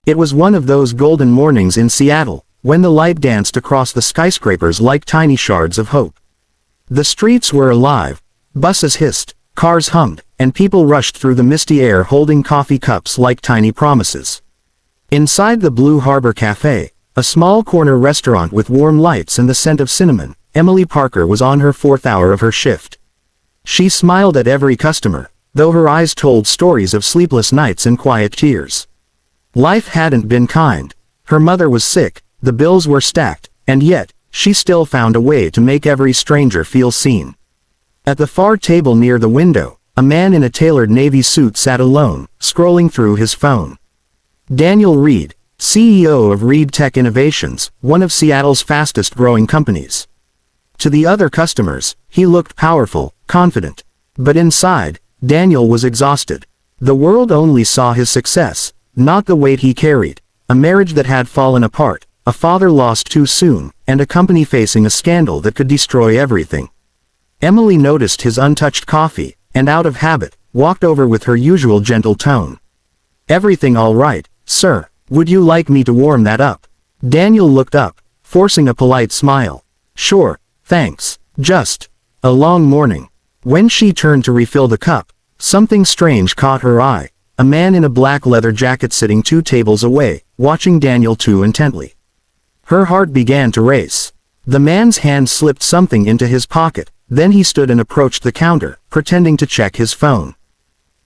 It was one of those golden mornings in Seattle, when the light danced across the skyscrapers like tiny shards of hope. The streets were alive, buses hissed, cars hummed, and people rushed through the misty air holding coffee cups like tiny promises. Inside the Blue Harbor Cafe, a small corner restaurant with warm lights and the scent of cinnamon, Emily Parker was on her 4th hour of her shift. She smiled at every customer, though her eyes told stories of sleepless nights and quiet tears. Life hadn't been kind. Her mother was sick, the bills were stacked, and yet, she still found a way to make every stranger feel seen. At the far table near the window, a man in a tailored navy suit sat alone, scrolling through his phone. Daniel Reed, CEO of Reed Tech Innovations, one of Seattle's fastest-growing companies. To the other customers, he looked powerful, confident. But inside, Daniel was exhausted. The world only saw his success, not the weight he carried. A marriage that had fallen apart, a father lost too soon, and a company facing a scandal that could destroy everything. Emily noticed his untouched coffee, and out of habit, walked over with her usual gentle tone. "Everything all right, sir? Would you like me to warm that up?" Daniel looked up, forcing a polite smile. "Sure, thanks. Just a long morning." When she turned to refill the cup, something strange caught her eye. A man in a black leather jacket sitting 2 tables away, watching Daniel too intently. Her heart began to race. The man's hand slipped something into his pocket, then he stood and approached the counter, pretending to check his phone.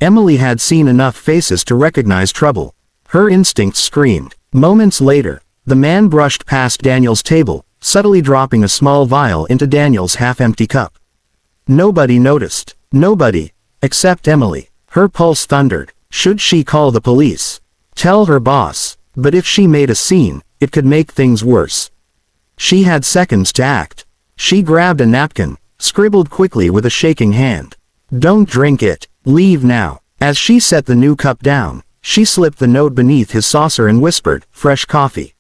Emily had seen enough faces to recognize trouble. Her instincts screamed. Moments later, the man brushed past Daniel's table, subtly dropping a small vial into Daniel's half-empty cup. Nobody noticed. Nobody. Except Emily. Her pulse thundered. Should she call the police? Tell her boss? But if she made a scene, it could make things worse. She had seconds to act. She grabbed a napkin, scribbled quickly with a shaking hand. "Don't drink it. Leave now." As she set the new cup down, she slipped the note beneath his saucer and whispered, "Fresh coffee."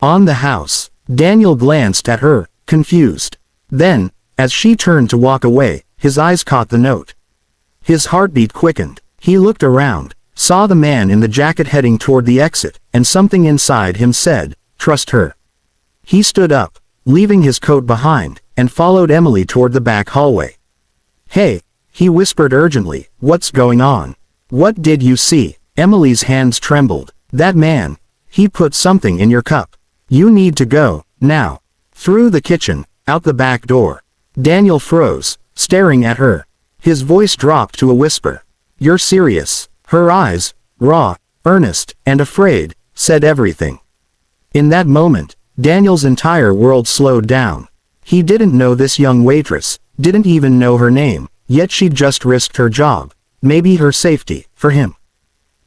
On the house, Daniel glanced at her, confused. Then, as she turned to walk away, his eyes caught the note. His heartbeat quickened. He looked around, saw the man in the jacket heading toward the exit, and something inside him said, "Trust her." He stood up, leaving his coat behind, and followed Emily toward the back hallway. "Hey," he whispered urgently, "what's going on? What did you see?" Emily's hands trembled. "That man. He put something in your cup. You need to go, now." Through the kitchen, out the back door. Daniel froze, staring at her. His voice dropped to a whisper. "You're serious?" Her eyes, raw, earnest, and afraid, said everything. In that moment, Daniel's entire world slowed down. He didn't know this young waitress, didn't even know her name, yet she'd just risked her job, maybe her safety, for him.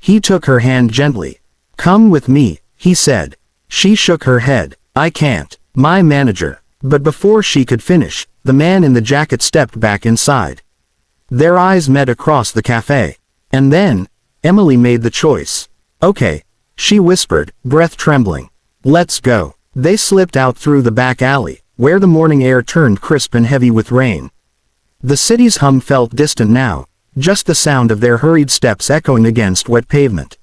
He took her hand gently. "Come with me," he said. She shook her head. "I can't. My manager." But before she could finish, the man in the jacket stepped back inside. Their eyes met across the cafe. And then, Emily made the choice. "Okay," she whispered, breath trembling. "Let's go." They slipped out through the back alley, where the morning air turned crisp and heavy with rain. The city's hum felt distant now, just the sound of their hurried steps echoing against wet pavement.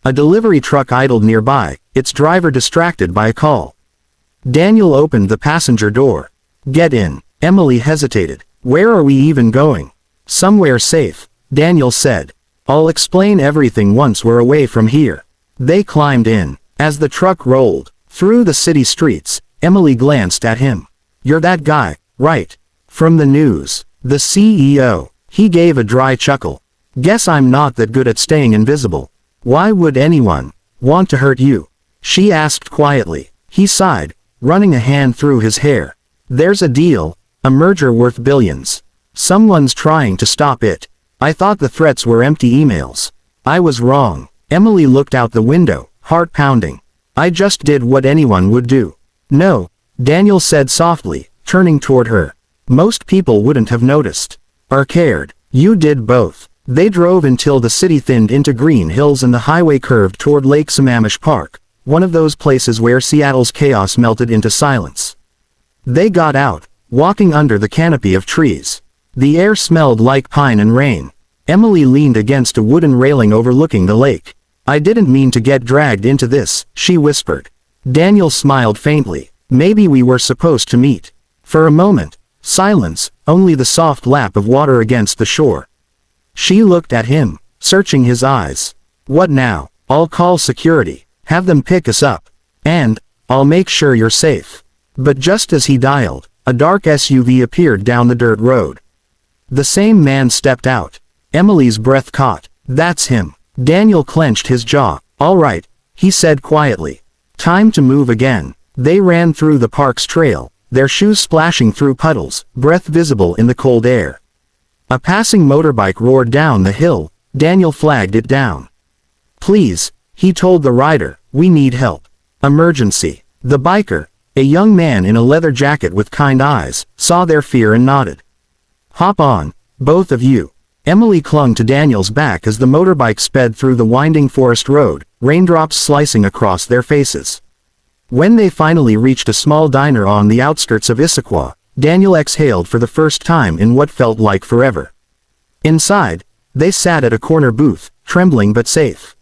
A delivery truck idled nearby, its driver distracted by a call. Daniel opened the passenger door. "Get in." Emily hesitated. "Where are we even going?" "Somewhere safe," Daniel said. "I'll explain everything once we're away from here." They climbed in. As the truck rolled through the city streets, Emily glanced at him. "You're that guy, right? From the news." "The CEO." He gave a dry chuckle. "Guess I'm not that good at staying invisible." "Why would anyone want to hurt you?" she asked quietly. He sighed, running a hand through his hair. "There's a deal, a merger worth billions. Someone's trying to stop it. I thought the threats were empty emails. I was wrong." Emily looked out the window, heart pounding. "I just did what anyone would do." "No," Daniel said softly, turning toward her. "Most people wouldn't have noticed. Or cared. You did both." They drove until the city thinned into green hills and the highway curved toward Lake Sammamish Park, one of those places where Seattle's chaos melted into silence. They got out, walking under the canopy of trees. The air smelled like pine and rain. Emily leaned against a wooden railing overlooking the lake. I didn't mean to get dragged into this, she whispered. Daniel smiled faintly. Maybe we were supposed to meet. For a moment, silence, only the soft lap of water against the shore. She looked at him, searching his eyes. What now? I'll call security, have them pick us up. And, I'll make sure you're safe. But just as he dialed, a dark SUV appeared down the dirt road. The same man stepped out. Emily's breath caught. That's him. Daniel clenched his jaw. All right, he said quietly. Time to move again. They ran through the park's trail, their shoes splashing through puddles, breath visible in the cold air. A passing motorbike roared down the hill. Daniel flagged it down. Please, he told the rider, we need help. Emergency. The biker, a young man in a leather jacket with kind eyes, saw their fear and nodded. Hop on, both of you. Emily clung to Daniel's back as the motorbike sped through the winding forest road, raindrops slicing across their faces. When they finally reached a small diner on the outskirts of Issaquah, Daniel exhaled for the first time in what felt like forever. Inside, they sat at a corner booth, trembling but safe.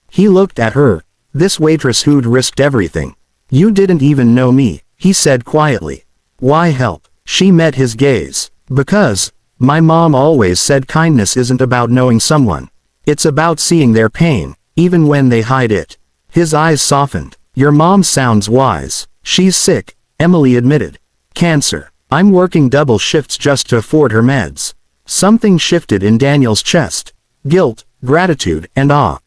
He looked at her, this waitress who'd risked everything. You didn't even know me, he said quietly. Why help? She met his gaze. Because, my mom always said kindness isn't about knowing someone. It's about seeing their pain, even when they hide it. His eyes softened. Your mom sounds wise. She's sick, Emily admitted. Cancer. I'm working double shifts just to afford her meds. Something shifted in Daniel's chest. Guilt, gratitude, and awe.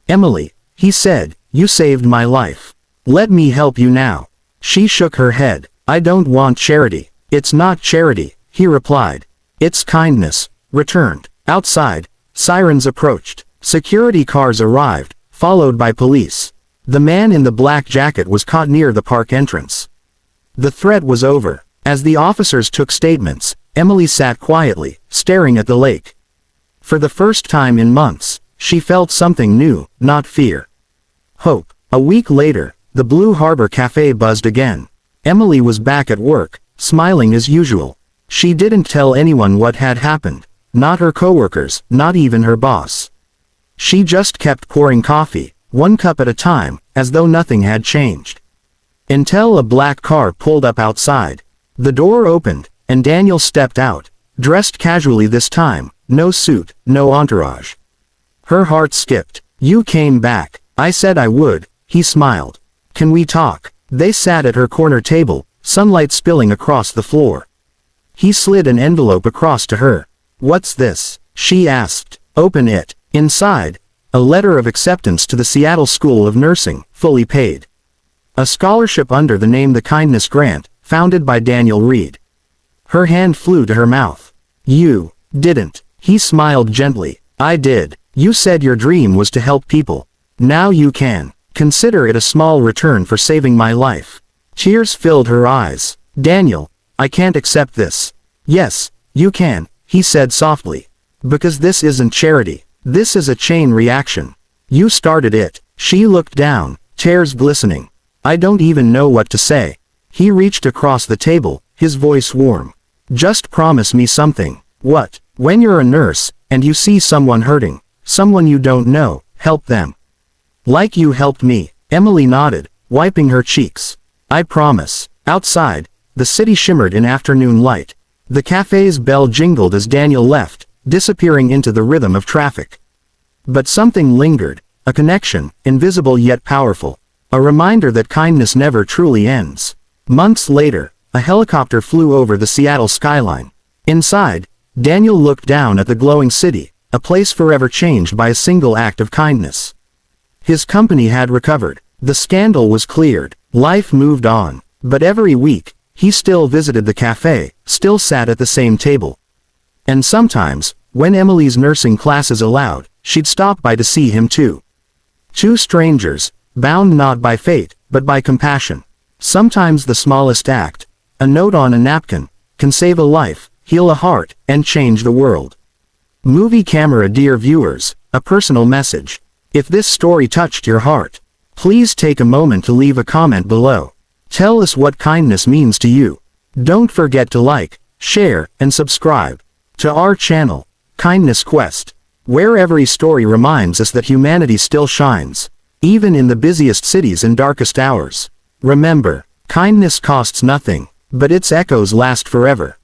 Emily, he said, you saved my life. Let me help you now. She shook her head. I don't want charity. It's not charity, he replied. It's kindness. Returned. Outside, sirens approached. Security cars arrived, followed by police. The man in the black jacket was caught near the park entrance. The threat was over. As the officers took statements, Emily sat quietly, staring at the lake. For the first time in months, she felt something new, not fear. Hope. A week later, the Blue Harbor Cafe buzzed again. Emily was back at work, smiling as usual. She didn't tell anyone what had happened. Not her coworkers, not even her boss. She just kept pouring coffee, one cup at a time, as though nothing had changed. Until a black car pulled up outside. The door opened, and Daniel stepped out, dressed casually this time, no suit, no entourage. Her heart skipped. You came back. I said I would, he smiled. Can we talk? They sat at her corner table, sunlight spilling across the floor. He slid an envelope across to her. What's this? She asked. Open it. Inside, a letter of acceptance to the Seattle School of Nursing, fully paid. A scholarship under the name The Kindness Grant, founded by Daniel Reed. Her hand flew to her mouth. You didn't. He smiled gently. I did. You said your dream was to help people. Now you can. Consider it a small return for saving my life. Tears filled her eyes. Daniel, I can't accept this. Yes, you can, he said softly. Because this isn't charity. This is a chain reaction. You started it. She looked down, tears glistening. I don't even know what to say. He reached across the table, his voice warm. Just promise me something. What? When you're a nurse, and you see someone hurting, someone you don't know, help them. Like you helped me. Emily nodded, wiping her cheeks. I promise. Outside, the city shimmered in afternoon light. The cafe's bell jingled as Daniel left, disappearing into the rhythm of traffic. But something lingered, a connection, invisible yet powerful. A reminder that kindness never truly ends. Months later, a helicopter flew over the Seattle skyline. Inside, Daniel looked down at the glowing city, a place forever changed by a single act of kindness. His company had recovered. The scandal was cleared. Life moved on. But every week, he still visited the cafe, still sat at the same table. And sometimes, when Emily's nursing classes allowed, she'd stop by to see him too. Two strangers, bound not by fate, but by compassion. Sometimes the smallest act, a note on a napkin, can save a life, heal a heart, and change the world. Movie camera. Dear viewers, a personal message. If this story touched your heart, please take a moment to leave a comment below. Tell us what kindness means to you. Don't forget to like, share, and subscribe to our channel, Kindness Quest. where every story reminds us that humanity still shines, even in the busiest cities and darkest hours. Remember, kindness costs nothing, but its echoes last forever.